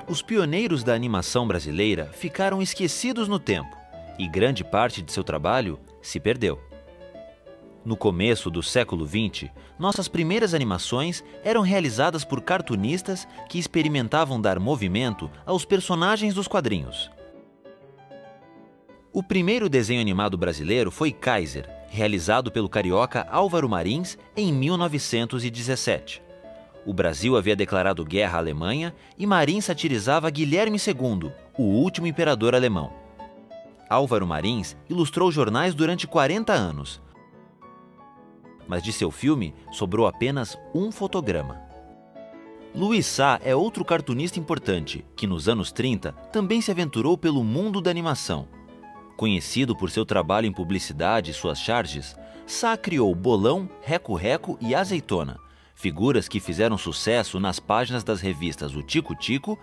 Os pioneiros da animação brasileira ficaram esquecidos no tempo e grande parte de seu trabalho se perdeu. No começo do século XX, nossas primeiras animações eram realizadas por cartunistas que experimentavam dar movimento aos personagens dos quadrinhos. O primeiro desenho animado brasileiro foi Kaiser, realizado pelo carioca Álvaro Marins em 1917. O Brasil havia declarado guerra à Alemanha e Marins satirizava Guilherme II, o último imperador alemão. Álvaro Marins ilustrou jornais durante 40 anos, mas de seu filme sobrou apenas um fotograma. Luiz Sá é outro cartunista importante, que nos anos 30 também se aventurou pelo mundo da animação. Conhecido por seu trabalho em publicidade e suas charges, Sá criou Bolão, Reco-Reco e Azeitona, figuras que fizeram sucesso nas páginas das revistas O Tico-Tico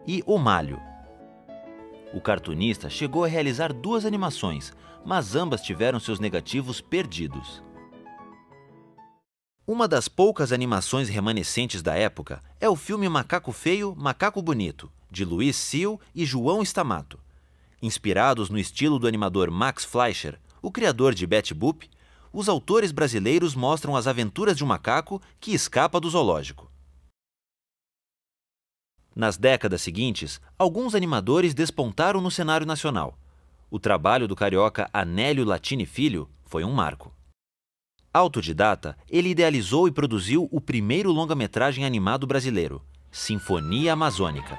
e O Malho. O cartunista chegou a realizar 2 animações, mas ambas tiveram seus negativos perdidos. Uma das poucas animações remanescentes da época é o filme Macaco Feio, Macaco Bonito, de Luiz Sil e João Stamato. Inspirados no estilo do animador Max Fleischer, o criador de Betty Boop, os autores brasileiros mostram as aventuras de um macaco que escapa do zoológico. Nas décadas seguintes, alguns animadores despontaram no cenário nacional. O trabalho do carioca Anélio Latini Filho foi um marco. Autodidata, ele idealizou e produziu o primeiro longa-metragem animado brasileiro, Sinfonia Amazônica.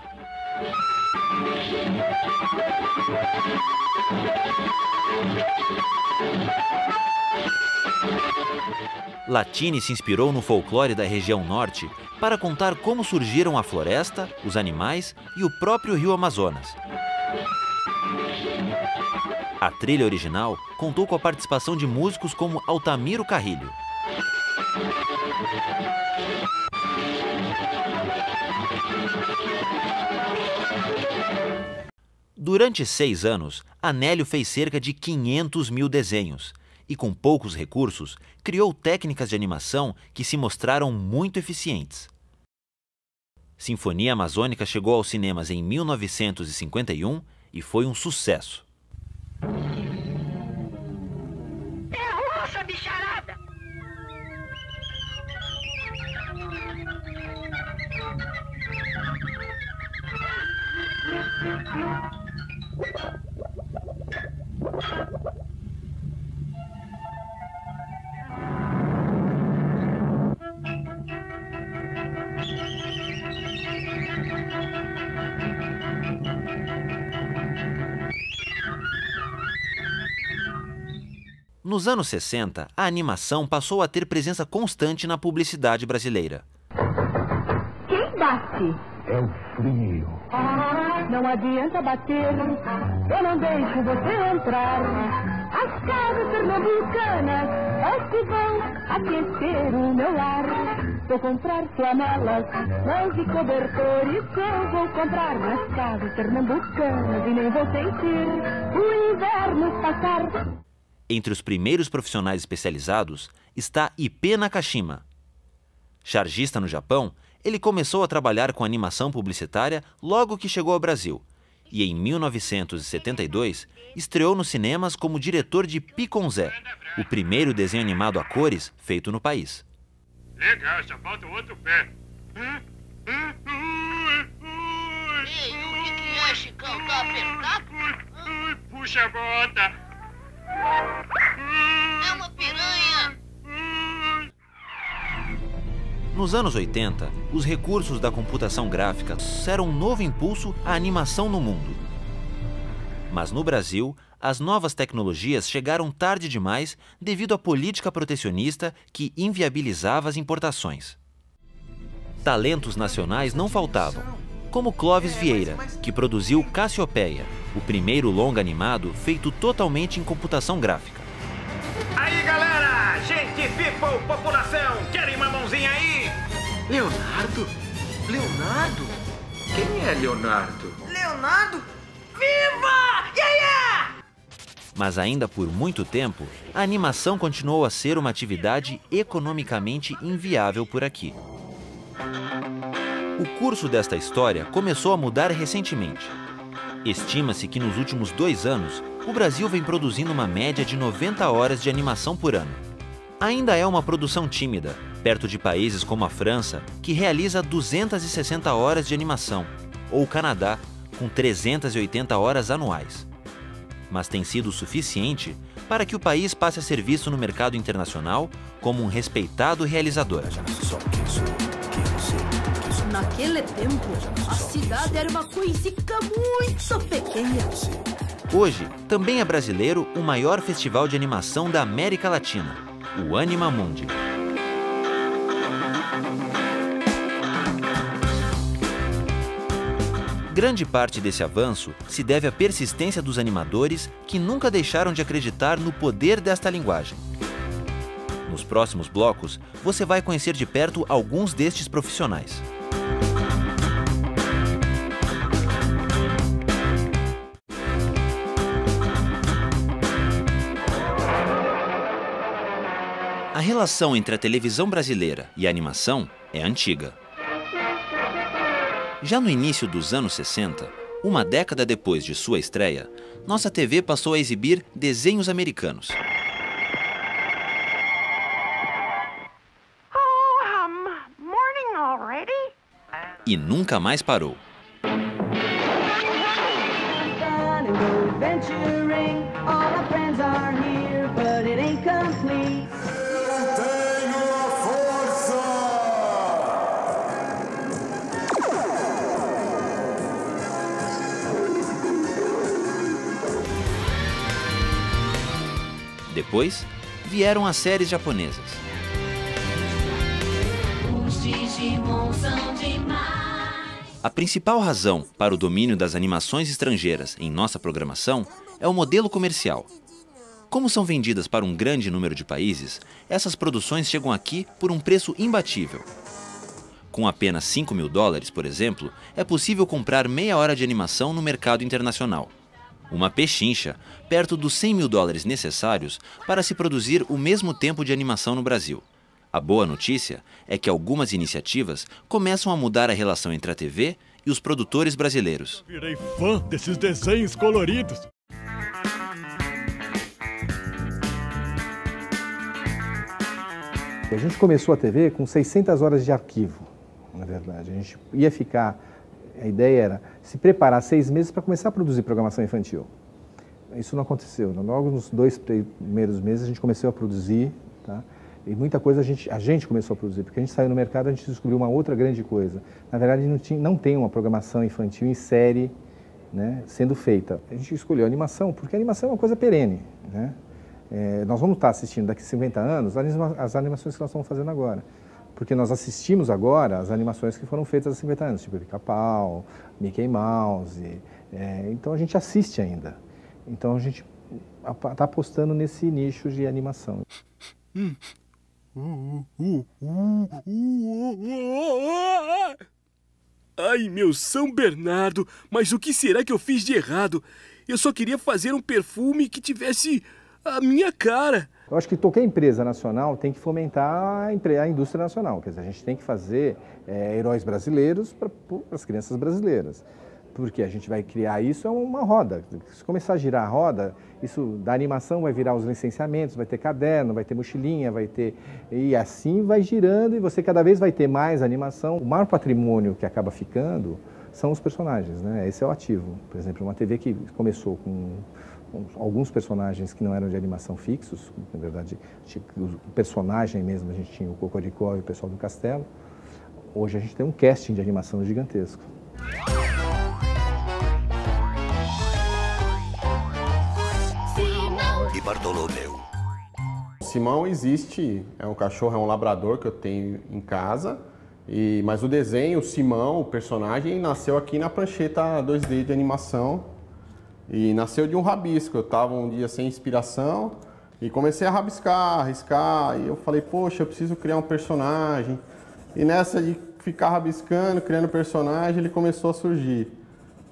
Latini se inspirou no folclore da região norte para contar como surgiram a floresta, os animais e o próprio rio Amazonas. A trilha original contou com a participação de músicos como Altamiro Carrilho. Durante 6 anos, Anélio fez cerca de 500 mil desenhos e, com poucos recursos, criou técnicas de animação que se mostraram muito eficientes. Sinfonia Amazônica chegou aos cinemas em 1951 e foi um sucesso. É a onça, bicharada! Nos anos 60, a animação passou a ter presença constante na publicidade brasileira. Quem bate? É o frio. Não adianta bater, eu não deixo você entrar. As casas pernambucanas é que vão aquecer o meu lar. Vou comprar flanelas, lãs e cobertores. Eu vou comprar nas casas pernambucanas e nem vou sentir o inverno passar. Entre os primeiros profissionais especializados está Ipê Nakashima. Chargista no Japão, ele começou a trabalhar com animação publicitária logo que chegou ao Brasil e, em 1972, estreou nos cinemas como diretor de Piconzé, o primeiro desenho animado a cores feito no país. Legal, só falta o outro pé. Ei, o que é, Chicão? Tá apertado? Puxa a bota. É uma piranha! Nos anos 80, os recursos da computação gráfica deram um novo impulso à animação no mundo. Mas no Brasil, as novas tecnologias chegaram tarde demais devido à política protecionista que inviabilizava as importações. Talentos nacionais não faltavam, como Clóvis Vieira, que produziu Cassiopeia, o primeiro longa animado feito totalmente em computação gráfica. Aí, galera! Gente, people, população, querem uma mãozinha aí? Leonardo? Leonardo? Quem é Leonardo? Leonardo? Viva! Yeah! Mas ainda por muito tempo, a animação continuou a ser uma atividade economicamente inviável por aqui. O curso desta história começou a mudar recentemente. Estima-se que nos últimos 2 anos, o Brasil vem produzindo uma média de 90 horas de animação por ano. Ainda é uma produção tímida, perto de países como a França, que realiza 260 horas de animação, ou o Canadá, com 380 horas anuais. Mas tem sido suficiente para que o país passe a ser visto no mercado internacional como um respeitado realizador. Naquele tempo, a cidade era uma coisica muito pequena. Hoje, também é brasileiro o maior festival de animação da América Latina, o Animamundi. Grande parte desse avanço se deve à persistência dos animadores que nunca deixaram de acreditar no poder desta linguagem. Nos próximos blocos, você vai conhecer de perto alguns destes profissionais. A relação entre a televisão brasileira e a animação é antiga. Já no início dos anos 60, uma década depois de sua estreia, nossa TV passou a exibir desenhos americanos. Morning already? E nunca mais parou. Depois, vieram as séries japonesas. Os Digimon são demais. A principal razão para o domínio das animações estrangeiras em nossa programação é o modelo comercial. Como são vendidas para um grande número de países, essas produções chegam aqui por um preço imbatível. Com apenas $5.000, por exemplo, é possível comprar meia hora de animação no mercado internacional. Uma pechincha, perto dos $100.000 necessários para se produzir o mesmo tempo de animação no Brasil. A boa notícia é que algumas iniciativas começam a mudar a relação entre a TV e os produtores brasileiros. Virei fã desses desenhos coloridos. A gente começou a TV com 600 horas de arquivo, na verdade. A gente ia ficar... A ideia era se preparar 6 meses para começar a produzir programação infantil. Isso não aconteceu. Logo nos 2 primeiros meses a gente começou a produzir, tá? E muita coisa a gente começou a produzir, porque a gente saiu no mercado e a gente descobriu uma outra grande coisa. Na verdade, não tem uma programação infantil em série, né, sendo feita. A gente escolheu a animação, porque a animação é uma coisa perene, né? Nós vamos estar assistindo daqui a 50 anos as animações que nós estamos fazendo agora. Porque nós assistimos agora as animações que foram feitas há 50 anos, tipo Pica-Pau, Mickey Mouse. Então a gente assiste ainda. Então a gente está apostando nesse nicho de animação. Ai, meu São Bernardo, mas o que será que eu fiz de errado? Eu só queria fazer um perfume que tivesse a minha cara. Eu acho que qualquer empresa nacional tem que fomentar a indústria nacional. Quer dizer, a gente tem que fazer heróis brasileiros para as crianças brasileiras. Porque a gente vai criar isso, é uma roda. Se começar a girar a roda, isso da animação vai virar os licenciamentos, vai ter caderno, vai ter mochilinha, vai ter... E assim vai girando e você cada vez vai ter mais animação. O maior patrimônio que acaba ficando são os personagens, né? Esse é o ativo. Por exemplo, uma TV que começou com alguns personagens que não eram de animação fixos, na verdade, o personagem mesmo, a gente tinha o Cocoricó e o pessoal do Castelo. Hoje a gente tem um casting de animação gigantesco. E Bartolomeu. Simão existe, é um cachorro, é um labrador que eu tenho em casa, mas o desenho, o Simão, o personagem, nasceu aqui na prancheta 2D de animação. E nasceu de um rabisco. Eu estava um dia sem inspiração e comecei a rabiscar, arriscar. E eu falei, poxa, eu preciso criar um personagem. E nessa de ficar rabiscando, criando personagem, ele começou a surgir.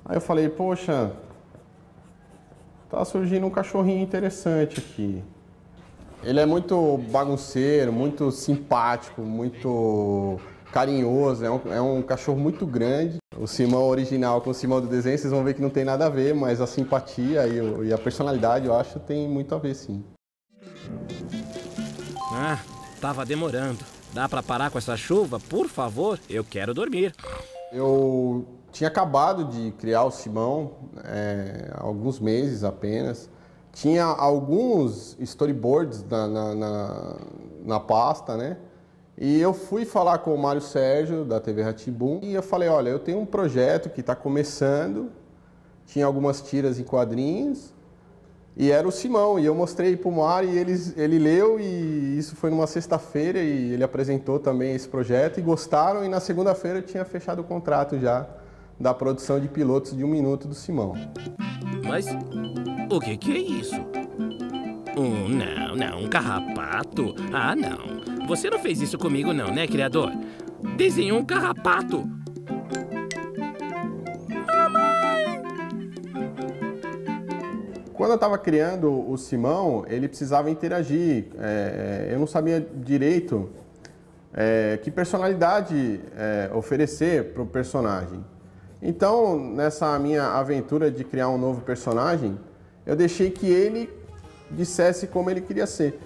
Aí eu falei, poxa, tá surgindo um cachorrinho interessante aqui. Ele é muito bagunceiro, muito simpático, muito carinhoso, é um cachorro muito grande. O Simão original com o Simão do desenho, vocês vão ver que não tem nada a ver, mas a simpatia e a personalidade, eu acho, tem muito a ver, sim. Ah, tava demorando. Dá pra parar com essa chuva? Por favor, eu quero dormir. Eu tinha acabado de criar o Simão, há alguns meses apenas. Tinha alguns storyboards na pasta, né? E eu fui falar com o Mário Sérgio, da TV Rá-Tim-Bum, e eu falei, olha, eu tenho um projeto que está começando, tinha algumas tiras em quadrinhos, e era o Simão, e eu mostrei para o Mário, e ele leu, e isso foi numa sexta-feira, e ele apresentou também esse projeto, e gostaram, e na segunda-feira eu tinha fechado o contrato já da produção de pilotos de 1 minuto do Simão. Mas o que é isso? Não, um carrapato? Ah, não. Você não fez isso comigo não, né, criador? Desenhou um carrapato. Mamãe! Quando eu estava criando o Simão, ele precisava interagir. Eu não sabia direito que personalidade oferecer para o personagem. Então, nessa minha aventura de criar um novo personagem, eu deixei que ele dissesse como ele queria ser.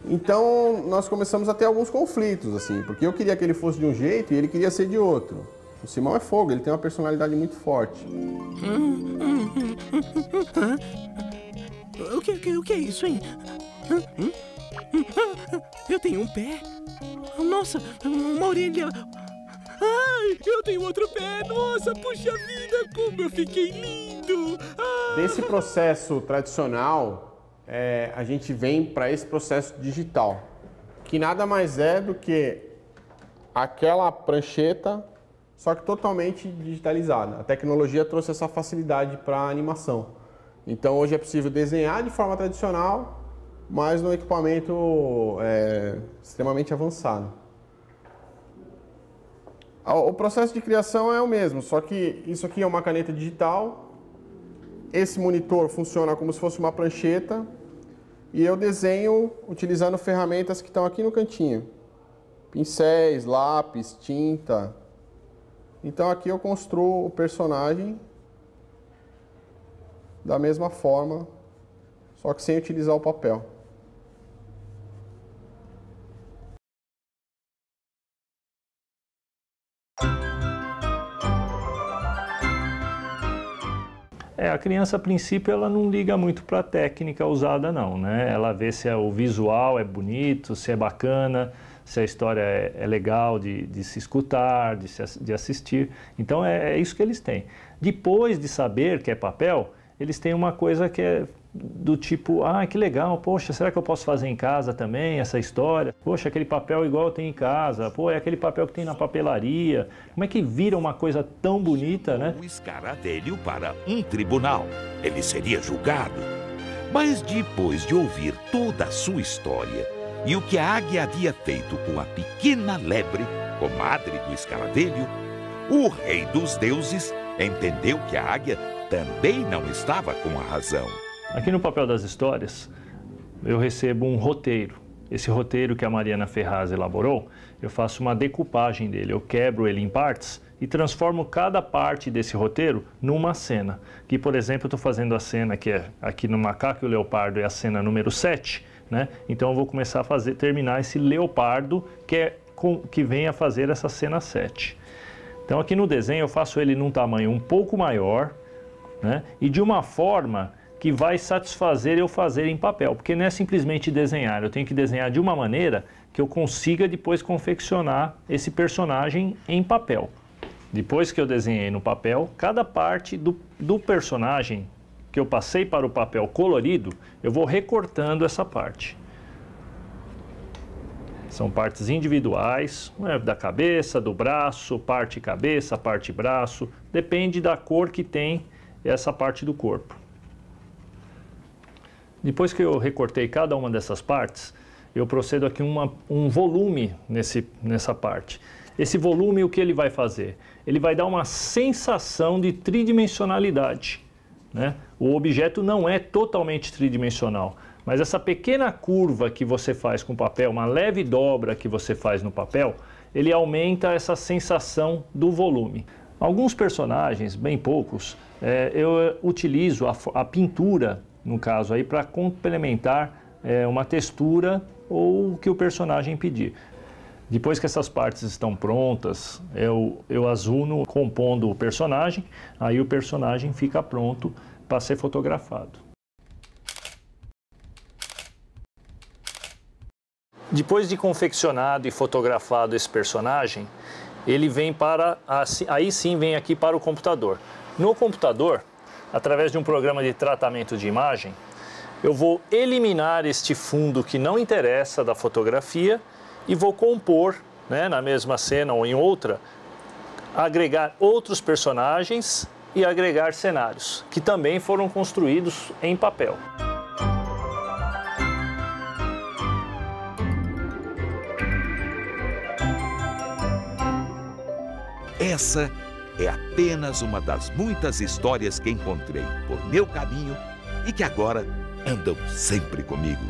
Então, nós começamos a ter alguns conflitos, assim, porque eu queria que ele fosse de um jeito e ele queria ser de outro. O Simão é fogo, ele tem uma personalidade muito forte. O que é isso, hein? Eu tenho um pé. Nossa, uma orelha. Ai, eu tenho outro pé. Nossa, puxa vida, como eu fiquei lindo. Desse processo tradicional, a gente vem para esse processo digital, que nada mais é do que aquela prancheta, só que totalmente digitalizada. A tecnologia trouxe essa facilidade para a animação. Então hoje é possível desenhar de forma tradicional, mas num equipamento extremamente avançado. O processo de criação é o mesmo, só que isso aqui é uma caneta digital, esse monitor funciona como se fosse uma prancheta, e eu desenho utilizando ferramentas que estão aqui no cantinho. Pincéis, lápis, tinta. Então aqui eu construo o personagem da mesma forma, só que sem utilizar o papel. A criança, a princípio, ela não liga muito para a técnica usada, não, né? Ela vê se o visual é bonito, se é bacana, se a história é legal de se escutar, de assistir. Então, é isso que eles têm. Depois de saber que é papel, eles têm uma coisa que é do tipo, que legal, poxa, será que eu posso fazer em casa também essa história? Poxa, aquele papel igual eu tenho em casa, pô, é aquele papel que tem na papelaria. Como é que vira uma coisa tão bonita, né? O escaravelho para um tribunal. Ele seria julgado. Mas depois de ouvir toda a sua história e o que a águia havia feito com a pequena lebre, comadre do escaravelho, o rei dos deuses entendeu que a águia também não estava com a razão. Aqui no Papel das Histórias, eu recebo um roteiro. Esse roteiro que a Mariana Ferraz elaborou, eu faço uma decupagem dele. Eu quebro ele em partes e transformo cada parte desse roteiro numa cena. Que, por exemplo, eu estou fazendo a cena que é aqui no Macaco e o Leopardo, é a cena número 7, né? Então eu vou começar a terminar esse leopardo que vem a fazer essa cena 7. Então aqui no desenho eu faço ele num tamanho um pouco maior, né? E de uma forma que vai satisfazer eu fazer em papel, porque não é simplesmente desenhar, eu tenho que desenhar de uma maneira que eu consiga depois confeccionar esse personagem em papel. Depois que eu desenhei no papel, cada parte do personagem que eu passei para o papel colorido, eu vou recortando essa parte. São partes individuais, da cabeça, do braço, parte cabeça, parte braço, depende da cor que tem essa parte do corpo. Depois que eu recortei cada uma dessas partes, eu procedo aqui um volume nessa parte. Esse volume, o que ele vai fazer? Ele vai dar uma sensação de tridimensionalidade, né? O objeto não é totalmente tridimensional, mas essa pequena curva que você faz com o papel, uma leve dobra que você faz no papel, ele aumenta essa sensação do volume. Alguns personagens, bem poucos, eu utilizo a pintura, no caso aí, para complementar uma textura ou o que o personagem pedir. Depois que essas partes estão prontas, eu as uno compondo o personagem, aí o personagem fica pronto para ser fotografado. Depois de confeccionado e fotografado esse personagem, ele vem aí sim vem aqui para o computador. No computador, através de um programa de tratamento de imagem, eu vou eliminar este fundo que não interessa da fotografia e vou compor, né, na mesma cena ou em outra, agregar outros personagens e agregar cenários, que também foram construídos em papel. Essa é apenas uma das muitas histórias que encontrei por meu caminho e que agora andam sempre comigo.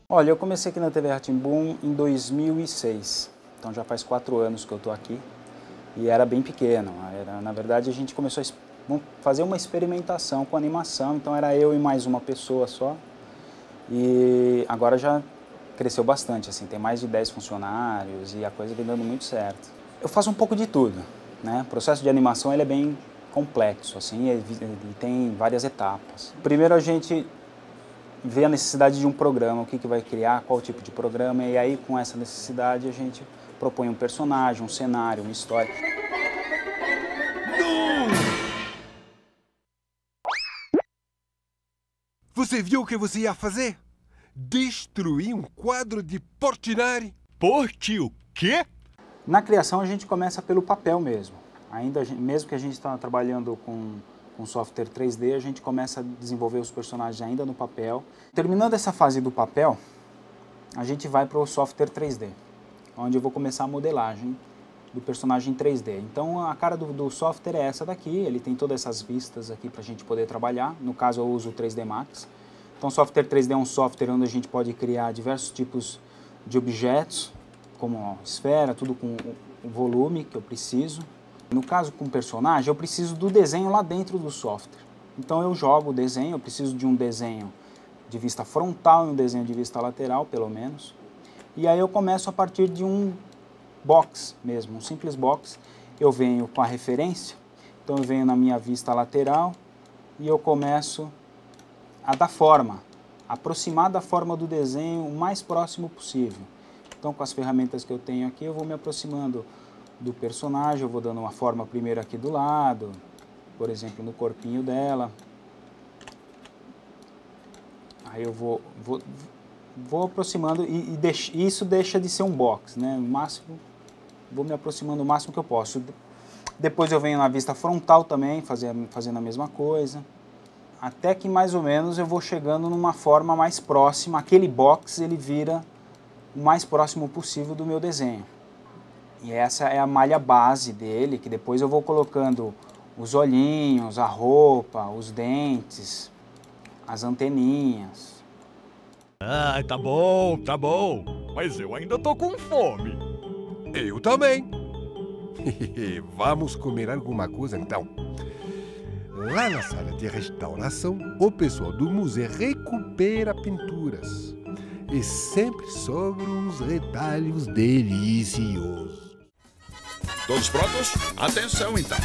Olha, eu comecei aqui na TV Rá-Tim-Bum em 2006, então já faz 4 anos que eu estou aqui e era bem pequeno. Na verdade, a gente começou a fazer uma experimentação com animação, então era eu e mais uma pessoa só. E agora já cresceu bastante, assim, tem mais de 10 funcionários e a coisa vem dando muito certo. Eu faço um pouco de tudo, né? O processo de animação ele é bem complexo, assim, ele tem várias etapas. Primeiro a gente vê a necessidade de um programa, o que vai criar, qual tipo de programa, e aí com essa necessidade a gente propõe um personagem, um cenário, uma história. Você viu o que você ia fazer? Destruir um quadro de Portinari? Porti o quê? Na criação a gente começa pelo papel mesmo. Mesmo que a gente está trabalhando com software 3D, a gente começa a desenvolver os personagens ainda no papel. Terminando essa fase do papel, a gente vai para o software 3D, onde eu vou começar a modelagem do personagem 3D. Então a cara do software é essa daqui, ele tem todas essas vistas aqui para a gente poder trabalhar. No caso eu uso o 3D Max. Então o software 3D é um software onde a gente pode criar diversos tipos de objetos, como esfera, tudo com o volume que eu preciso. No caso com o personagem, eu preciso do desenho lá dentro do software. Então eu jogo o desenho, eu preciso de um desenho de vista frontal e um desenho de vista lateral, pelo menos. E aí eu começo a partir de um box mesmo, um simples box. Eu venho com a referência, então eu venho na minha vista lateral e eu começo a dar forma, aproximar da forma do desenho o mais próximo possível. Então com as ferramentas que eu tenho aqui, eu vou me aproximando do personagem, eu vou dando uma forma primeiro aqui do lado, por exemplo, no corpinho dela. Aí eu vou aproximando e isso deixa de ser um box, né? No máximo, vou me aproximando o máximo que eu posso. Depois eu venho na vista frontal também, fazendo a mesma coisa. Até que mais ou menos eu vou chegando numa forma mais próxima, aquele box ele vira o mais próximo possível do meu desenho. E essa é a malha base dele, que depois eu vou colocando os olhinhos, a roupa, os dentes, as anteninhas. Ah, tá bom, mas eu ainda tô com fome. Eu também. Vamos comer alguma coisa então. Lá na sala de restauração, o pessoal do museu recupera pinturas. E sempre sobram uns retalhos deliciosos. Todos prontos? Atenção então.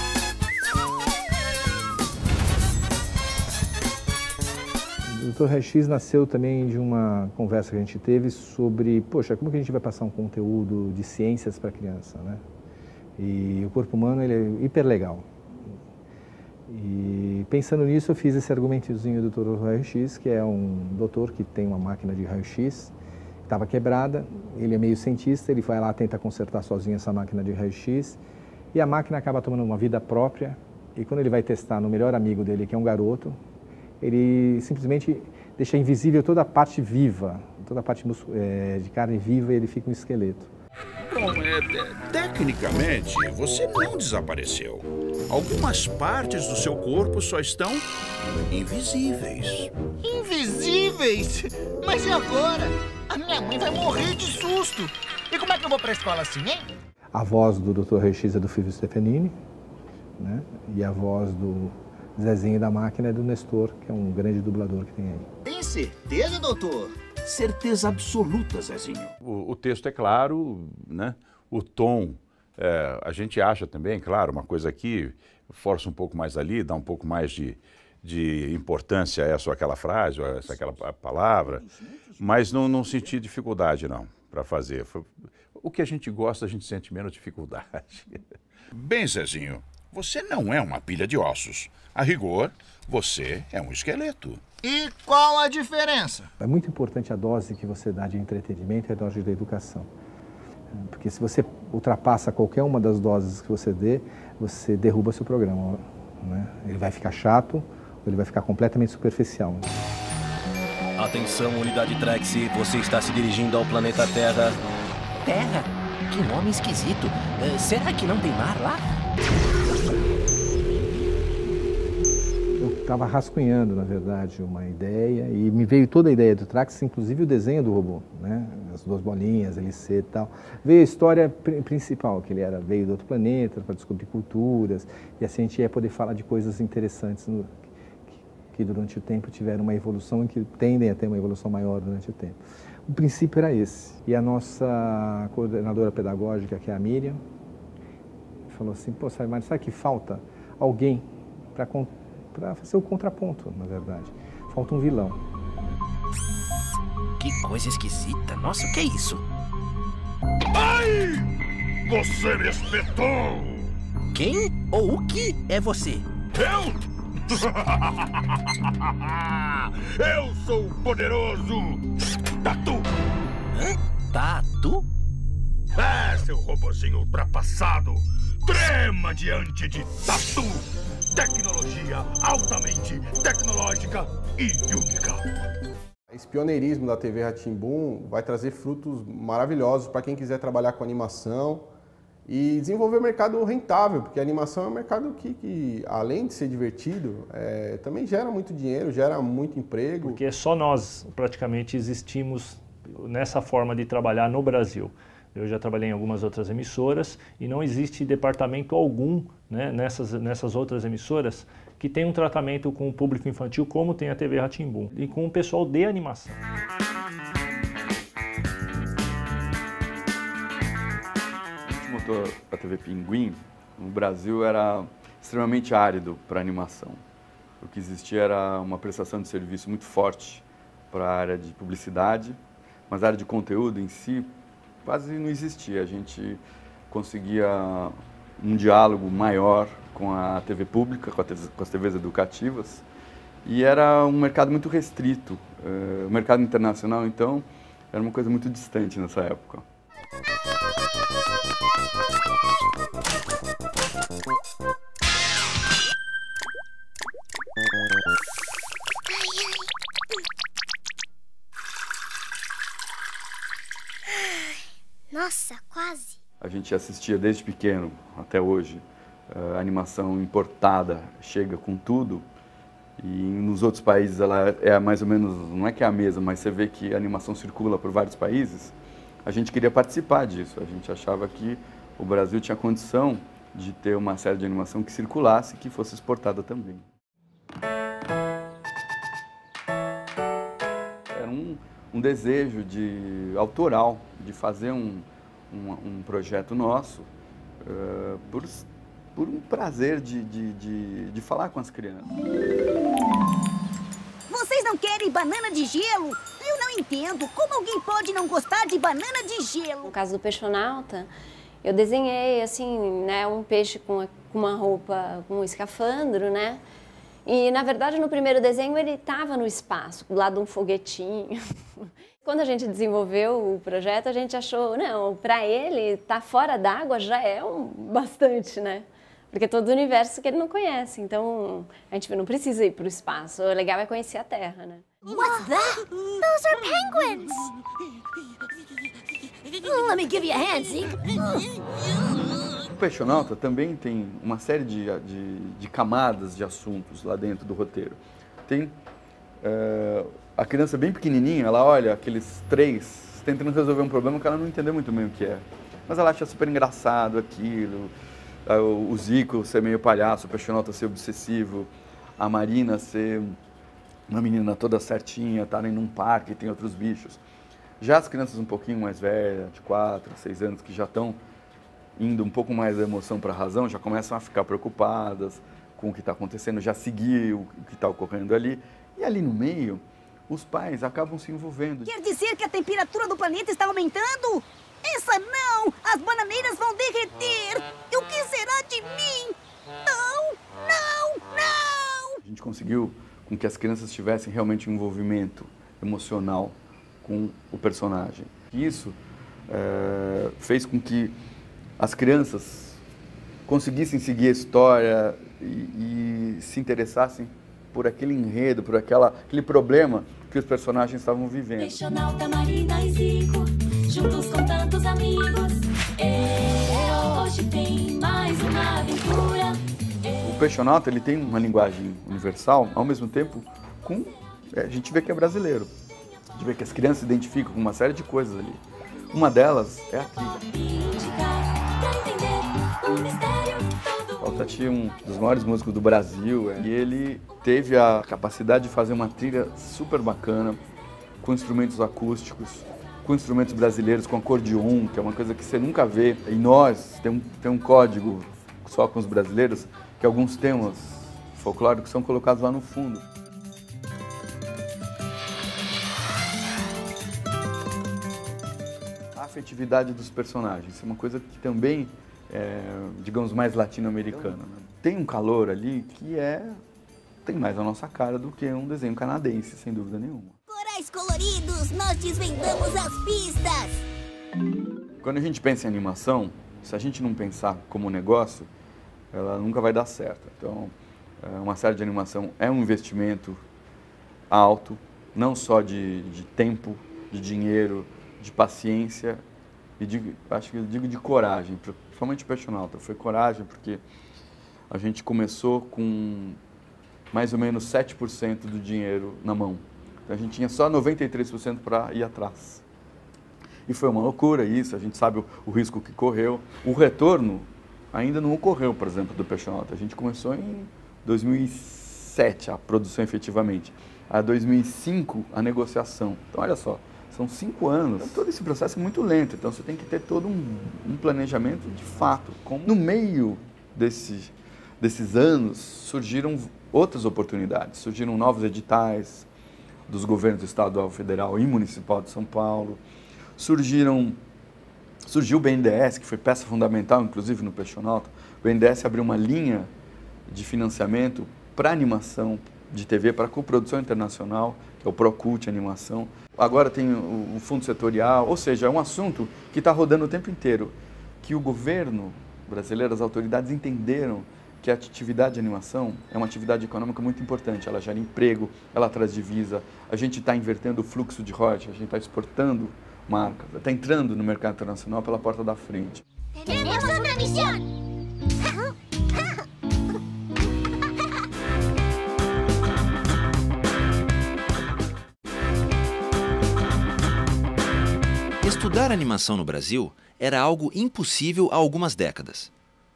O Dr. Raio-X nasceu também de uma conversa que a gente teve sobre, poxa, como que a gente vai passar um conteúdo de ciências para a criança, né? E o corpo humano, ele é hiper legal. E pensando nisso, eu fiz esse argumentozinho do Dr. Raio-X, que é um doutor que tem uma máquina de raio-x, que estava quebrada, ele é meio cientista, ele vai lá, tenta consertar sozinho essa máquina de raio-x, e a máquina acaba tomando uma vida própria, e quando ele vai testar no melhor amigo dele, que é um garoto, ele simplesmente deixa invisível toda a parte viva, toda a parte de carne viva, e ele fica um esqueleto. Bom, tecnicamente, você não desapareceu. Algumas partes do seu corpo só estão invisíveis. Invisíveis? Mas e agora? A minha mãe vai morrer de susto. E como é que eu vou pra escola assim, hein? A voz do Dr. Rex é do Fulvio Stefanini, né? E a voz do Zezinho da Máquina é do Nestor, que é um grande dublador que tem aí. Tem certeza, doutor? Certeza absoluta, Zezinho. O texto é claro, né? O tom, a gente acha também, claro, uma coisa aqui, força um pouco mais ali, dá um pouco mais de importância a essa ou aquela frase, ou essa aquela palavra, mas não senti dificuldade, não, para fazer. O que a gente gosta, a gente sente menos dificuldade. Bem, Zezinho, você não é uma pilha de ossos. A rigor, você é um esqueleto. E qual a diferença? É muito importante a dose que você dá de entretenimento e a dose de educação. Porque se você ultrapassa qualquer uma das doses que você dê, você derruba seu programa, né? Ele vai ficar chato ou ele vai ficar completamente superficial. Atenção, unidade Trex, você está se dirigindo ao planeta Terra. Terra? Que nome esquisito. Será que não tem mar lá? Eu estava rascunhando, na verdade, uma ideia e me veio toda a ideia do Trax, inclusive o desenho do robô, né? As duas bolinhas, LC e tal. Veio a história principal, que ele veio do outro planeta para descobrir culturas e assim a gente ia poder falar de coisas interessantes que durante o tempo tiveram uma evolução e que tendem a ter uma evolução maior durante o tempo. O princípio era esse. E a nossa coordenadora pedagógica, que é a Miriam, falou assim, pô, sabe o que falta? Alguém para fazer o contraponto, na verdade. Falta um vilão. Que coisa esquisita. Nossa, o que é isso? Ai! Você me espetou! Quem ou o que é você? Eu? Eu sou o poderoso Tatu! Hã? Tatu? Seu robozinho ultrapassado! Trema diante de Tatu! Tecnologia altamente tecnológica e única. Esse pioneirismo da TV Rá-Tim-Bum vai trazer frutos maravilhosos para quem quiser trabalhar com animação e desenvolver um mercado rentável, porque a animação é um mercado que além de ser divertido, também gera muito dinheiro, gera muito emprego. Porque só nós praticamente existimos nessa forma de trabalhar no Brasil. Eu já trabalhei em algumas outras emissoras e não existe departamento algum, né, nessas outras emissoras que tem um tratamento com o público infantil como tem a TV Rá-Tim-Bum e com o pessoal de animação. A TV Pinguim, no Brasil, era extremamente árido para animação. O que existia era uma prestação de serviço muito forte para a área de publicidade, mas a área de conteúdo em si quase não existia. A gente conseguia um diálogo maior com a TV pública, com as TVs educativas, e era um mercado muito restrito. O mercado internacional, então, era uma coisa muito distante nessa época. Nossa, quase. A gente assistia desde pequeno até hoje. A animação importada chega com tudo e nos outros países ela é mais ou menos, não é que é a mesma, mas você vê que a animação circula por vários países. A gente queria participar disso, a gente achava que o Brasil tinha condição de ter uma série de animação que circulasse e que fosse exportada também. Era um desejo autoral de fazer um projeto nosso por um prazer de falar com as crianças. Vocês não querem banana de gelo? Eu não entendo. Como alguém pode não gostar de banana de gelo? No caso do peixonauta, eu desenhei assim, né, um peixe com uma roupa, com um escafandro, né? E, na verdade, no primeiro desenho ele estava no espaço, do lado de um foguetinho. Quando a gente desenvolveu o projeto, a gente achou, não, para ele estar fora d'água já é bastante, né? Porque é todo o universo que ele não conhece, então a gente não precisa ir para o espaço, o legal é conhecer a Terra, né? What's that? Those are penguins! Let me give you a hand, Zeke. Peixonauta também tem uma série de camadas de assuntos lá dentro do roteiro. Tem a criança bem pequenininha, ela olha aqueles 3 tentando resolver um problema que ela não entendeu muito bem o que é. Mas ela acha super engraçado aquilo, o Zico ser meio palhaço, o Peixonauta ser obsessivo, a Marina ser uma menina toda certinha, estarem num parque e tem outros bichos. Já as crianças um pouquinho mais velhas, de 4, 6 anos, que já estão indo um pouco mais da emoção para a razão, já começam a ficar preocupadas com o que está acontecendo, já seguir o que está ocorrendo ali. E ali no meio, os pais acabam se envolvendo. Quer dizer que a temperatura do planeta está aumentando? Essa não! As bananeiras vão derreter! E o que será de mim? Não! Não! Não! A gente conseguiu com que as crianças tivessem realmente um envolvimento emocional com o personagem. Isso fez com que as crianças conseguissem seguir a história e se interessassem por aquele enredo, por aquele problema que os personagens estavam vivendo. Peixonauta, Marina e Zico, juntos com tantos amigos, hoje tem mais uma aventura. O Peixonauta, ele tem uma linguagem universal, ao mesmo tempo, a gente vê que é brasileiro. A gente vê que as crianças se identificam com uma série de coisas ali. Uma delas é a trilha. O Tati é um dos maiores músicos do Brasil e ele teve a capacidade de fazer uma trilha super bacana, com instrumentos acústicos, com instrumentos brasileiros, com acordeon, que é uma coisa que você nunca vê. E nós, tem um código só com os brasileiros, que alguns temas folclóricos são colocados lá no fundo. A afetividade dos personagens, isso é uma coisa que também digamos, mais latino-americana. Tem um calor ali que tem mais a nossa cara do que um desenho canadense, sem dúvida nenhuma. Corais coloridos, nós desvendamos as pistas! Quando a gente pensa em animação, se a gente não pensar como negócio, ela nunca vai dar certo. Então, uma série de animação é um investimento alto, não só de tempo, de dinheiro, de paciência e de coragem. Principalmente o Peixonauta, foi coragem porque a gente começou com mais ou menos 7% do dinheiro na mão. Então a gente tinha só 93% para ir atrás. E foi uma loucura isso, a gente sabe o risco que correu. O retorno ainda não ocorreu, por exemplo, do Peixonauta. A gente começou em 2007 a produção efetivamente. A 2005 a negociação. Então olha só, são 5 anos. Então, todo esse processo é muito lento, então você tem que ter todo um planejamento de fato. No meio desses anos surgiram outras oportunidades, surgiram novos editais dos governos estadual, federal e municipal de São Paulo, surgiu o BNDES, que foi peça fundamental, inclusive no Peixonauta. O BNDES abriu uma linha de financiamento para animação de TV, para coprodução internacional, que é o Procult Animação. Agora tem o fundo setorial, ou seja, é um assunto que está rodando o tempo inteiro, que o governo brasileiro, as autoridades entenderam que a atividade de animação é uma atividade econômica muito importante. Ela gera emprego, ela traz divisa, a gente está invertendo o fluxo de royalties, a gente está exportando marcas, está entrando no mercado internacional pela porta da frente. Temos outra missão! Estudar animação no Brasil era algo impossível há algumas décadas.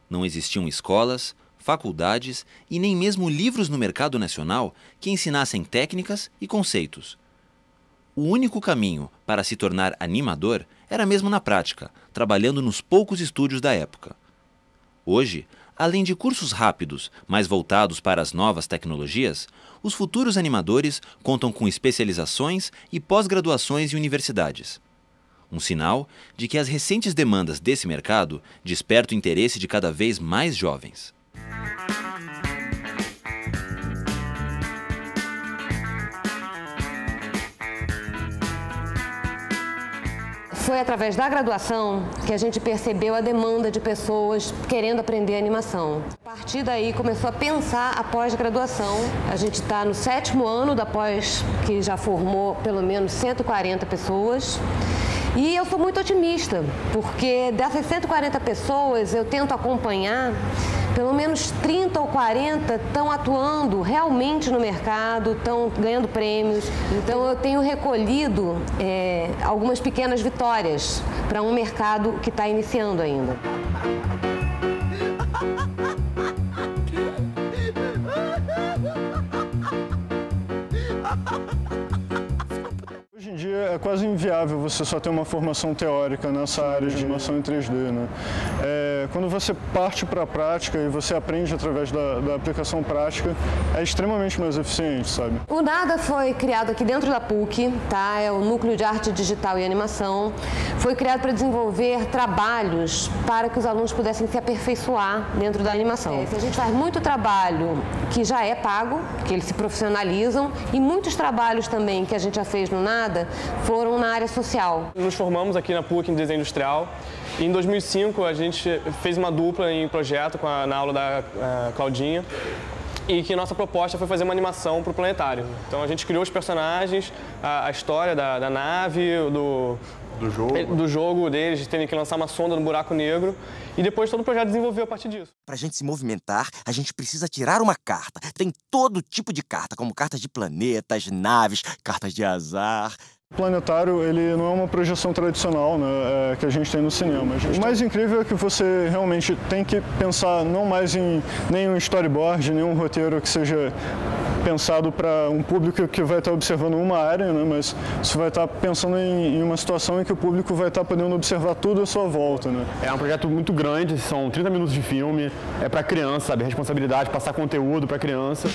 Não existiam escolas, faculdades e nem mesmo livros no mercado nacional que ensinassem técnicas e conceitos. O único caminho para se tornar animador era mesmo na prática, trabalhando nos poucos estúdios da época. Hoje, além de cursos rápidos, mais voltados para as novas tecnologias, os futuros animadores contam com especializações e pós-graduações em universidades. Um sinal de que as recentes demandas desse mercado despertam o interesse de cada vez mais jovens. Foi através da graduação que a gente percebeu a demanda de pessoas querendo aprender animação. A partir daí começou a pensar a pós-graduação. A gente está no 7º ano da pós, que já formou pelo menos 140 pessoas. E eu sou muito otimista, porque dessas 140 pessoas eu tento acompanhar, pelo menos 30 ou 40 estão atuando realmente no mercado, estão ganhando prêmios. Então eu tenho recolhido algumas pequenas vitórias para um mercado que está iniciando ainda. Hoje em dia é quase inviável você só ter uma formação teórica nessa área de animação em 3D, né? Quando você parte para a prática e você aprende através da aplicação prática, é extremamente mais eficiente, sabe? O NADA foi criado aqui dentro da PUC, tá? É o Núcleo de Arte Digital e Animação. Foi criado para desenvolver trabalhos para que os alunos pudessem se aperfeiçoar dentro da animação. A gente faz muito trabalho que já é pago, que eles se profissionalizam, e muitos trabalhos também que a gente já fez no NADA foram na área social. Nos formamos aqui na PUC em desenho industrial. E em 2005 a gente fez uma dupla em projeto na aula da Claudinha, e que nossa proposta foi fazer uma animação para o planetário. Então a gente criou os personagens, a história da nave, do jogo deles, de terem que lançar uma sonda no buraco negro, e depois todo o projeto desenvolveu a partir disso. Para a gente se movimentar, a gente precisa tirar uma carta. Tem todo tipo de carta, como cartas de planetas, naves, cartas de azar. O planetário, ele não é uma projeção tradicional, né, que a gente tem no cinema. O mais incrível é que você realmente tem que pensar não mais em nenhum storyboard, nenhum roteiro que seja pensado para um público que vai estar observando uma área, né, mas você vai estar pensando em uma situação em que o público vai estar podendo observar tudo à sua volta, né. É um projeto muito grande, são 30 minutos de filme, é para criança, sabe, responsabilidade, passar conteúdo para criança.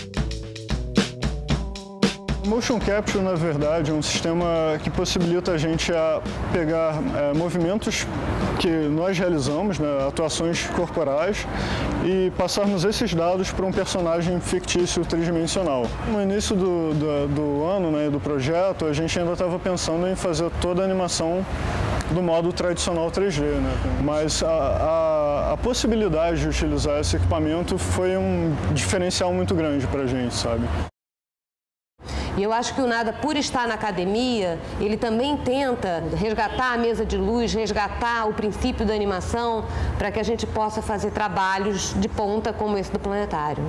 O Motion Capture, na verdade, é um sistema que possibilita a gente a pegar movimentos que nós realizamos, né, atuações corporais, e passarmos esses dados para um personagem fictício tridimensional. No início do ano, né, do projeto, a gente ainda estava pensando em fazer toda a animação do modo tradicional 3D, né? Mas a possibilidade de utilizar esse equipamento foi um diferencial muito grande para a gente, sabe? E eu acho que o NADA, por estar na academia, ele também tenta resgatar a mesa de luz, resgatar o princípio da animação, para que a gente possa fazer trabalhos de ponta como esse do planetário.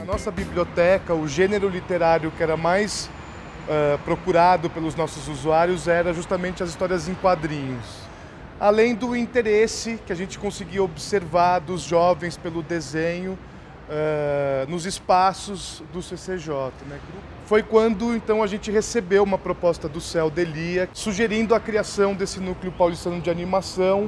Nossa biblioteca, o gênero literário que era mais procurado pelos nossos usuários era justamente as histórias em quadrinhos. Além do interesse que a gente conseguia observar dos jovens pelo desenho nos espaços do CCJ, né? Foi quando então a gente recebeu uma proposta do Céu Delia, sugerindo a criação desse núcleo paulistano de animação,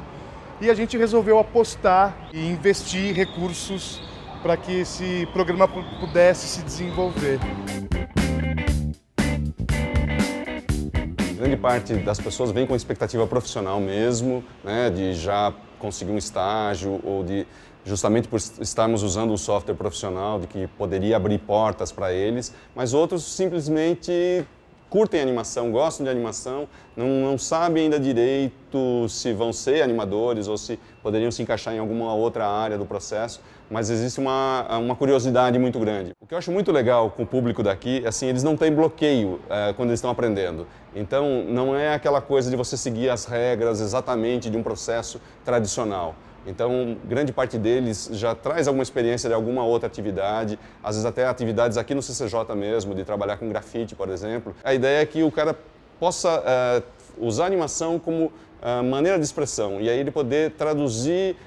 e a gente resolveu apostar e investir recursos para que esse programa pudesse se desenvolver. Grande parte das pessoas vem com expectativa profissional mesmo, né, de já conseguir um estágio ou de, justamente por estarmos usando um software profissional, de que poderia abrir portas para eles, mas outros simplesmente curtem animação, gostam de animação, não sabem ainda direito se vão ser animadores ou se poderiam se encaixar em alguma outra área do processo, mas existe uma curiosidade muito grande. O que eu acho muito legal com o público daqui, assim, eles não têm bloqueio quando eles estão aprendendo. Então, não é aquela coisa de você seguir as regras exatamente de um processo tradicional. Então, grande parte deles já traz alguma experiência de alguma outra atividade, às vezes até atividades aqui no CCJ mesmo, de trabalhar com grafite, por exemplo. A ideia é que o cara possa usar a animação como maneira de expressão, e aí ele poder traduzir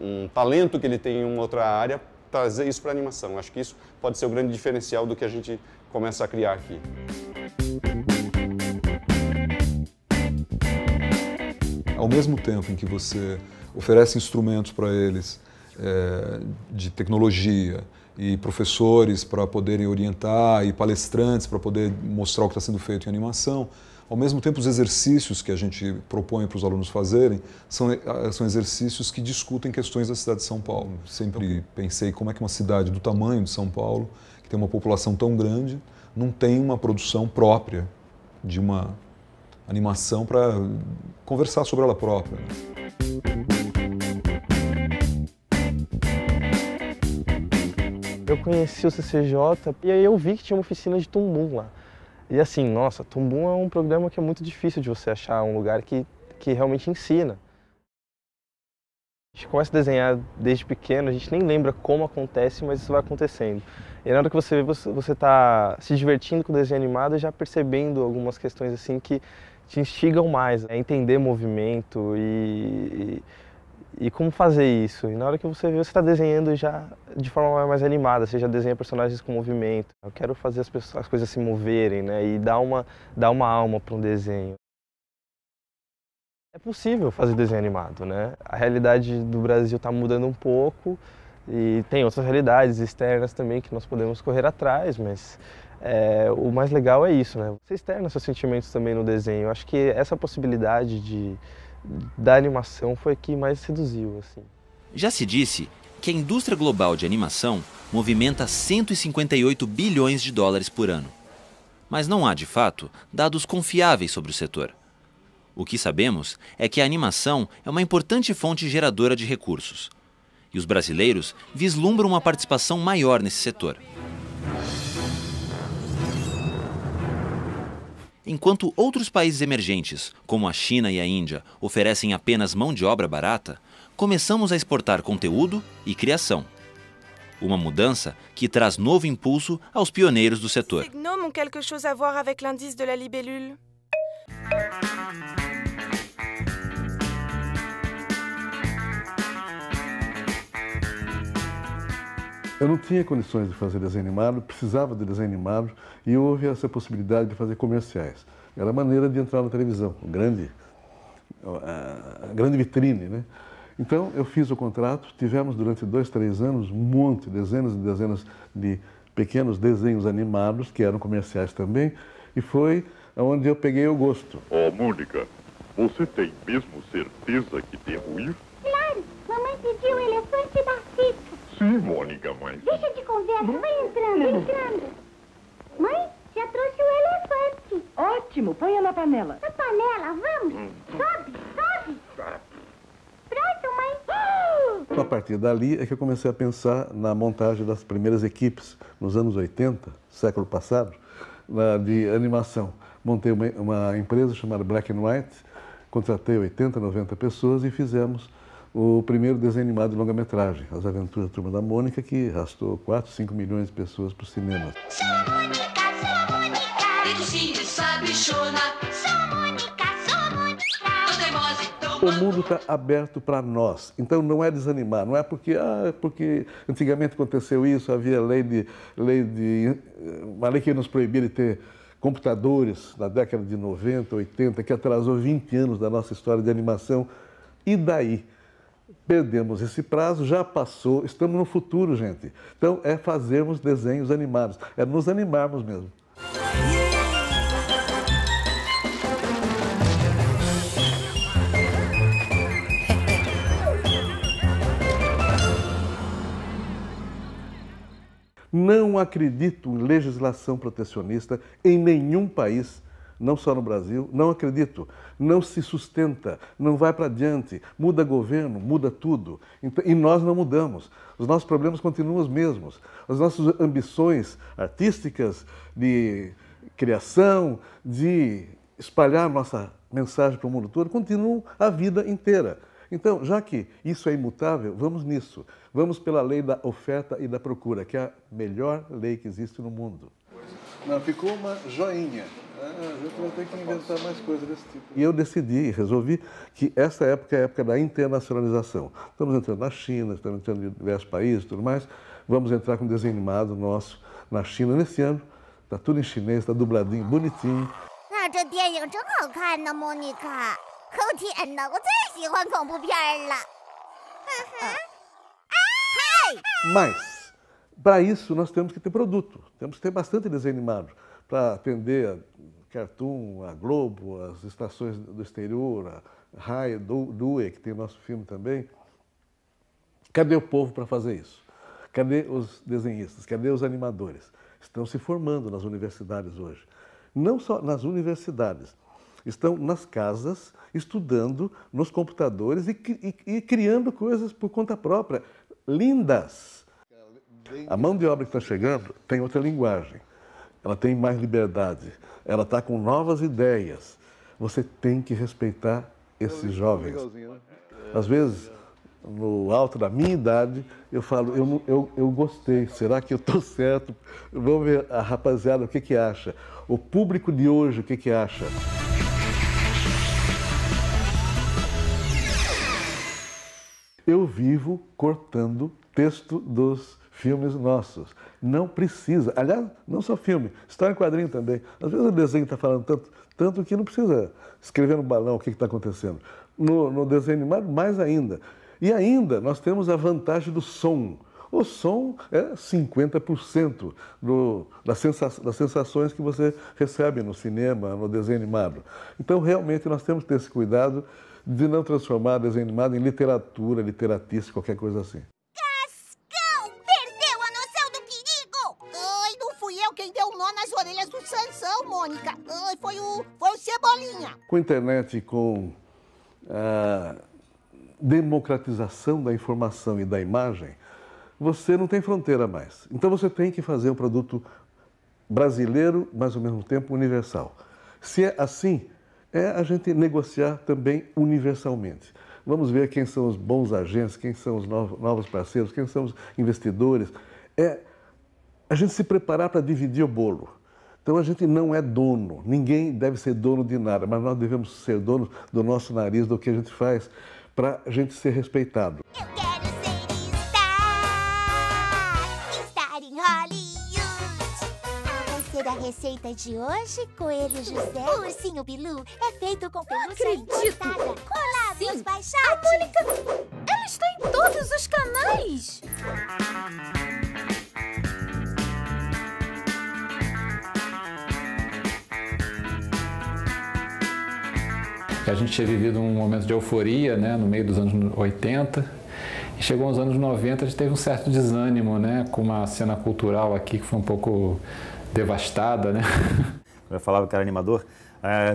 um talento que ele tem em uma outra área, trazer isso para a animação. Acho que isso pode ser o grande diferencial do que a gente começa a criar aqui. Ao mesmo tempo em que você oferece instrumentos para eles de tecnologia e professores para poderem orientar e palestrantes para poder mostrar o que está sendo feito em animação, ao mesmo tempo os exercícios que a gente propõe para os alunos fazerem são exercícios que discutem questões da cidade de São Paulo. Sempre pensei como é que uma cidade do tamanho de São Paulo, que tem uma população tão grande, não tem uma produção própria de uma animação para conversar sobre ela própria. Eu conheci o CCJ e aí eu vi que tinha uma oficina de tumbum lá. E assim, nossa, tumbum é um programa que é muito difícil de você achar, um lugar que realmente ensina. A gente começa a desenhar desde pequeno, a gente nem lembra como acontece, mas isso vai acontecendo. E na hora que você vê, você está se divertindo com o desenho animado e já percebendo algumas questões assim que te instigam mais a entender movimento e como fazer isso. E na hora que você vê, você está desenhando já de forma mais animada, você já desenha personagens com movimento. Eu quero fazer as coisas se moverem, né? E dar uma alma para um desenho. É possível fazer desenho animado, né? A realidade do Brasil está mudando um pouco e tem outras realidades externas também que nós podemos correr atrás, mas o mais legal é isso, né? Você externa seus sentimentos também no desenho. Eu acho que essa possibilidade da animação foi a que mais seduziu, assim. Já se disse que a indústria global de animação movimenta 158 bilhões de dólares por ano. Mas não há, de fato, dados confiáveis sobre o setor. O que sabemos é que a animação é uma importante fonte geradora de recursos. E os brasileiros vislumbram uma participação maior nesse setor. Enquanto outros países emergentes, como a China e a Índia, oferecem apenas mão de obra barata, começamos a exportar conteúdo e criação. Uma mudança que traz novo impulso aos pioneiros do setor. Ces gnomes ont quelque chose à voir avec l'indice de la libellule? Eu não tinha condições de fazer desenho animado, precisava de desenho animado e houve essa possibilidade de fazer comerciais. Era a maneira de entrar na televisão, a grande vitrine, né? Então eu fiz o contrato, tivemos durante 2, 3 anos dezenas e dezenas de pequenos desenhos animados, que eram comerciais também, e foi onde eu peguei o gosto. Mônica, você tem mesmo certeza que devo ir? Claro, mamãe pediu o elefante da Cica. Sim, Mônica, mas... Deixa de conversa, vai entrando. Mãe, já trouxe o elefante. Ótimo, ponha na panela. Na panela, vamos. Sobe. Pronto, mãe. A partir dali é que eu comecei a pensar na montagem das primeiras equipes, nos anos 80, século passado, de animação. Montei uma empresa chamada Black and White, contratei 80, 90 pessoas e fizemos o primeiro desenho animado de longa-metragem, As Aventuras da Turma da Mônica, que arrastou 4, 5 milhões de pessoas para o cinema. Sou Mônica. Bichinho sabichona. Sou Mônica. Tô teimosa e tô... O mundo está aberto para nós, então não é desanimar, não é porque antigamente aconteceu isso, havia uma lei que ia nos proibir de ter computadores na década de 90, 80, que atrasou 20 anos da nossa história de animação, e daí? Perdemos esse prazo, já passou, estamos no futuro, gente. Então é fazermos desenhos animados, é nos animarmos mesmo. Não acredito em legislação protecionista em nenhum país, não só no Brasil, não acredito. Não se sustenta, não vai para adiante, muda governo, muda tudo. E nós não mudamos. Os nossos problemas continuam os mesmos. As nossas ambições artísticas, de criação, de espalhar nossa mensagem para o mundo todo, continuam a vida inteira. Então, já que isso é imutável, vamos nisso. Vamos pela lei da oferta e da procura, que é a melhor lei que existe no mundo. Não, ficou uma joinha. A gente vai ter que inventar mais coisas desse tipo. E eu decidi, resolvi que essa época é a época da internacionalização. Estamos entrando na China, estamos entrando em diversos países e tudo mais. Vamos entrar com um desenho animado nosso na China nesse ano. Está tudo em chinês, está dubladinho, bonitinho. Mas, para isso, nós temos que ter produto. Temos que ter bastante desenho animado para atender a Cartoon, a Globo, as estações do exterior, a Rai, Due, que tem nosso filme também. Cadê o povo para fazer isso? Cadê os desenhistas? Cadê os animadores? Estão se formando nas universidades hoje. Não só nas universidades, estão nas casas, estudando nos computadores e criando coisas por conta própria, lindas. A mão de obra que está chegando tem outra linguagem, ela tem mais liberdade, ela está com novas ideias. Você tem que respeitar esses jovens. Às vezes, no alto da minha idade, eu falo, eu gostei, será que eu estou certo? Vamos ver a rapaziada o que acha, o público de hoje o que acha. Eu vivo cortando texto dos filmes nossos. Não precisa. Aliás, não só filme, história em quadrinho também. Às vezes o desenho está falando tanto que não precisa escrever no balão o que está acontecendo. No desenho animado, mais ainda. E ainda, nós temos a vantagem do som. O som é 50% das sensações que você recebe no cinema, no desenho animado. Então, realmente, nós temos que ter esse cuidado de não transformar desenho animado em literatura, literatice, qualquer coisa assim. Cascão! Perdeu a noção do perigo! Ai, não fui eu quem deu um nó nas orelhas do Sansão, Mônica. Ai, foi o Cebolinha. Com a internet e com a democratização da informação e da imagem, você não tem fronteira mais. Então você tem que fazer um produto brasileiro, mas ao mesmo tempo universal. Se é assim, é a gente negociar também universalmente. Vamos ver quem são os bons agentes, quem são os novos parceiros, quem são os investidores. É a gente se preparar para dividir o bolo. Então a gente não é dono, ninguém deve ser dono de nada, mas nós devemos ser donos do nosso nariz, do que a gente faz, para a gente ser respeitado. Eu quero estar em Hollywood. Vai ser a receita de hoje, Coelho José. O ursinho Bilu é feito com pelúcia importada. Olá, meus baixados. A Mônica, ela está em todos os canais. A gente tinha vivido um momento de euforia, né, no meio dos anos 80, e chegou aos anos 90, a gente teve um certo desânimo, né, com uma cena cultural aqui que foi um pouco devastada, né. Eu falava que era animador,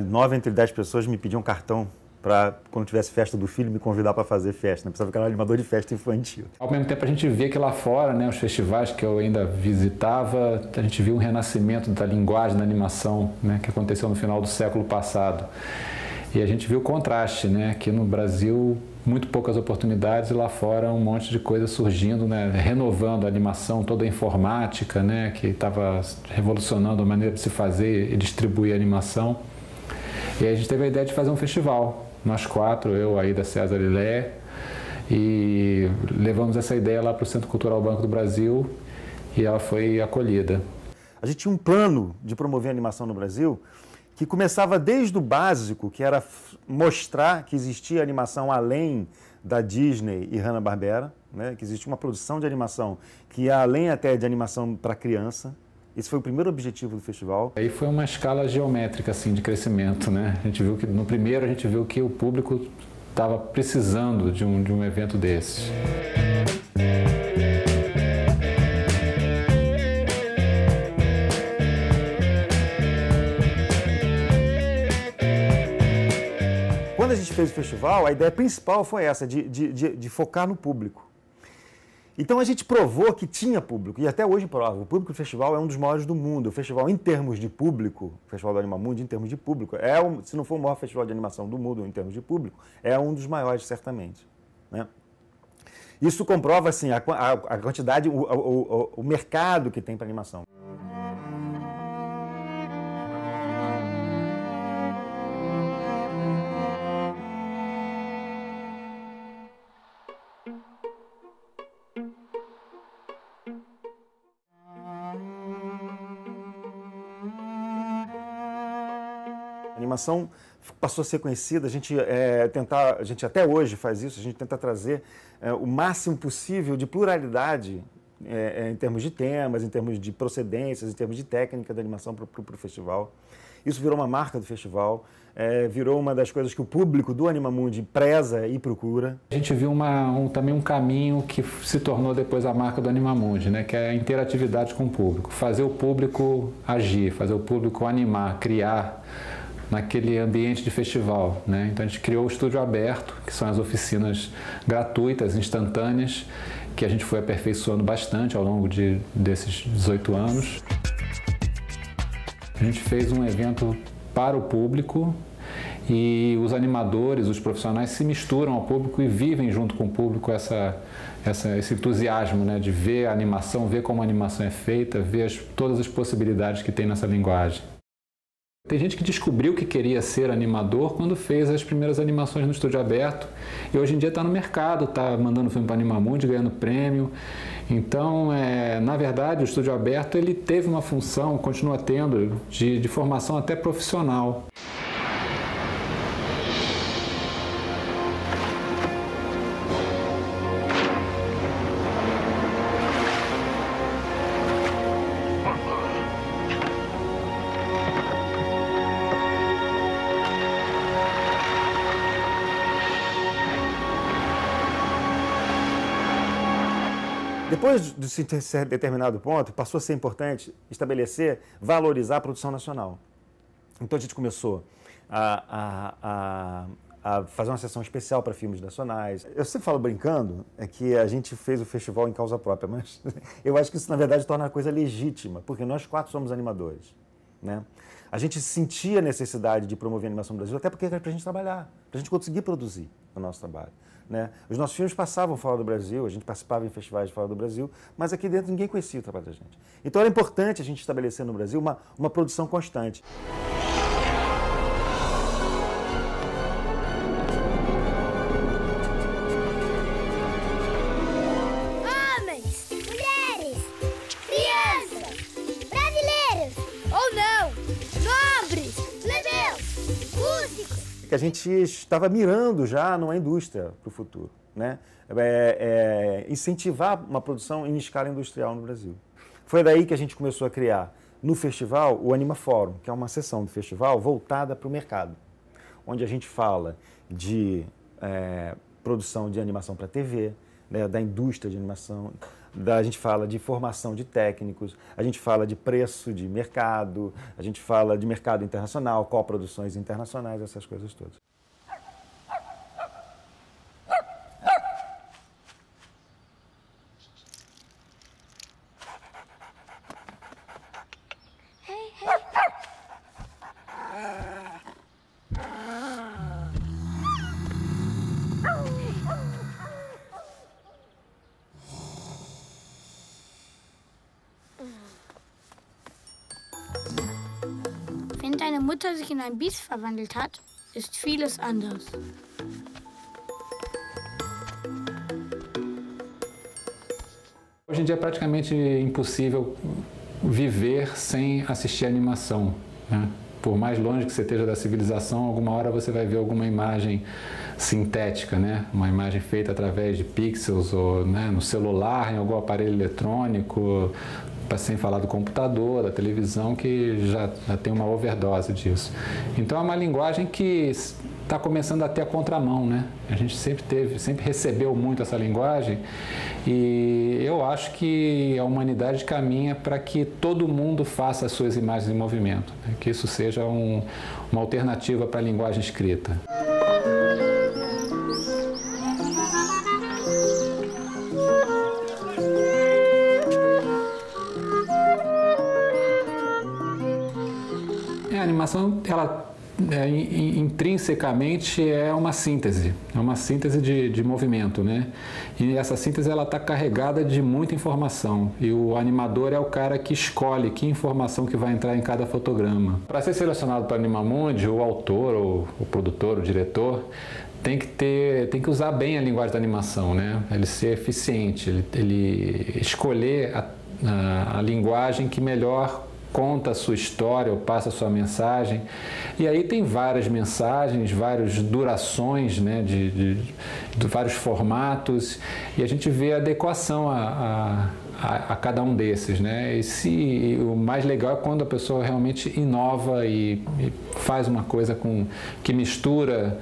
9 entre 10 pessoas me pediam cartão para, quando tivesse festa do filho, me convidar para fazer festa, né? Pensava que era animador de festa infantil. Ao mesmo tempo a gente vê que lá fora, né, os festivais que eu ainda visitava, a gente viu um renascimento da linguagem da animação, né, que aconteceu no final do século passado. E a gente viu o contraste, né? Aqui no Brasil, muito poucas oportunidades, e lá fora um monte de coisa surgindo, né? Renovando a animação, toda a informática, né? Que estava revolucionando a maneira de se fazer e distribuir a animação. E aí a gente teve a ideia de fazer um festival, nós quatro, eu, Aida, César e Lé, e levamos essa ideia lá para o Centro Cultural Banco do Brasil e ela foi acolhida. A gente tinha um plano de promover a animação no Brasil que começava desde o básico, que era mostrar que existia animação além da Disney e Hanna-Barbera, né? Que existia uma produção de animação que ia além até de animação para criança. Esse foi o primeiro objetivo do festival. Aí foi uma escala geométrica assim, de crescimento, né? A gente viu que no primeiro a gente viu que o público estava precisando de um evento desse. Quando a gente fez o festival, a ideia principal foi essa, de focar no público. Então a gente provou que tinha público, e até hoje prova. O público do festival é um dos maiores do mundo. O festival, em termos de público, o Festival do Animamundi, em termos de público, se não for o maior festival de animação do mundo em termos de público, é um dos maiores, certamente, né? Isso comprova assim, a quantidade, o mercado que tem para animação. A animação passou a ser conhecida, a gente até hoje faz isso, a gente tenta trazer o máximo possível de pluralidade em termos de temas, em termos de procedências, em termos de técnica da animação para o festival. Isso virou uma marca do festival. virou uma das coisas que o público do Animamundi preza e procura. A gente viu também um caminho que se tornou depois a marca do Animamundi, né? Que é a interatividade com o público. Fazer o público agir, fazer o público animar, criar naquele ambiente de festival, né? Então a gente criou o Estúdio Aberto, que são as oficinas gratuitas, instantâneas, que a gente foi aperfeiçoando bastante ao longo desses 18 anos. A gente fez um evento para o público e os animadores, os profissionais se misturam ao público e vivem junto com o público esse entusiasmo, né, de ver a animação, ver como a animação é feita, ver todas as possibilidades que tem nessa linguagem. Tem gente que descobriu que queria ser animador quando fez as primeiras animações no Estúdio Aberto e hoje em dia está no mercado, está mandando filme para Animamundi, ganhando prêmio. Então, na verdade, o Estúdio Aberto ele teve uma função, continua tendo, de formação até profissional. Depois de se ter determinado ponto, passou a ser importante estabelecer, valorizar a produção nacional. Então a gente começou a fazer uma sessão especial para filmes nacionais. Eu sempre falo brincando que a gente fez o festival em causa própria, mas eu acho que isso na verdade torna a coisa legítima, porque nós 4 somos animadores, né? A gente sentia a necessidade de promover a animação no Brasil, até porque era para a gente trabalhar, para a gente conseguir produzir o nosso trabalho, né? Os nossos filmes passavam fora do Brasil, a gente participava em festivais fora do Brasil, mas aqui dentro ninguém conhecia o trabalho da gente. Então era importante a gente estabelecer no Brasil uma produção constante. Homens, mulheres, crianças, brasileiros ou não, nobres, plebeus, músicos. Que a gente estava mirando já numa indústria para o futuro, né? Incentivar uma produção em escala industrial no Brasil. Foi daí que a gente começou a criar no festival o Anima Fórum, que é uma sessão do festival voltada para o mercado, onde a gente fala de produção de animação para TV, né, da indústria de animação, a gente fala de formação de técnicos, a gente fala de preço de mercado, a gente fala de mercado internacional, coproduções internacionais, essas coisas todas. Wenn deine Mutter sich in ein Biest verwandelt hat, ist vieles anders. Hoje em dia é praticamente impossível viver sem assistir animação, né? Por mais longe que você esteja da civilização, alguma hora você vai ver alguma imagem sintética, né? Uma imagem feita através de pixels ou, né, no celular, em algum aparelho eletrônico, sem falar do computador, da televisão, que já tem uma overdose disso. Então é uma linguagem que está começando a ter a contramão, né? A gente sempre recebeu muito essa linguagem e eu acho que a humanidade caminha para que todo mundo faça as suas imagens em movimento, né? Que isso seja uma alternativa para a linguagem escrita. A animação, ela intrinsecamente é uma síntese de movimento, né? E essa síntese ela está carregada de muita informação e o animador é o cara que escolhe que informação que vai entrar em cada fotograma. Para ser selecionado para Animamundi, o autor, o produtor, o diretor tem que usar bem a linguagem da animação, né? Ele ser eficiente, ele escolher a linguagem que melhor conta a sua história ou passa a sua mensagem. E aí tem várias mensagens, várias durações, né, de vários formatos, e a gente vê a adequação a cada um desses, né? E o mais legal é quando a pessoa realmente inova e faz uma coisa que mistura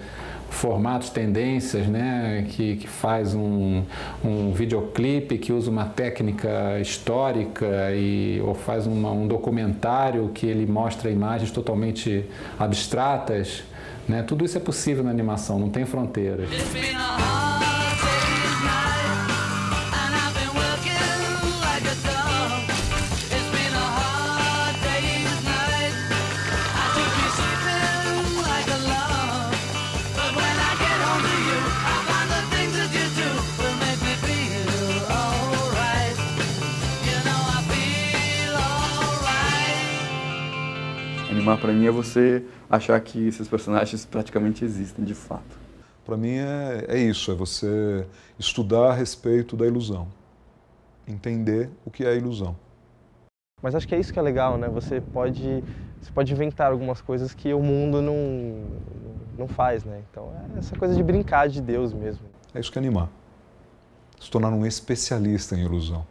formatos, tendências, né? Que faz um videoclipe que usa uma técnica histórica ou faz um documentário que ele mostra imagens totalmente abstratas, né? Tudo isso é possível na animação, não tem fronteiras. Animar para mim é você achar que esses personagens praticamente existem de fato. Para mim é isso, é você estudar a respeito da ilusão, entender o que é a ilusão. Mas acho que é isso que é legal, né? Você pode inventar algumas coisas que o mundo não faz, né? Então é essa coisa de brincar de Deus mesmo. É isso que é animar, se tornar um especialista em ilusão.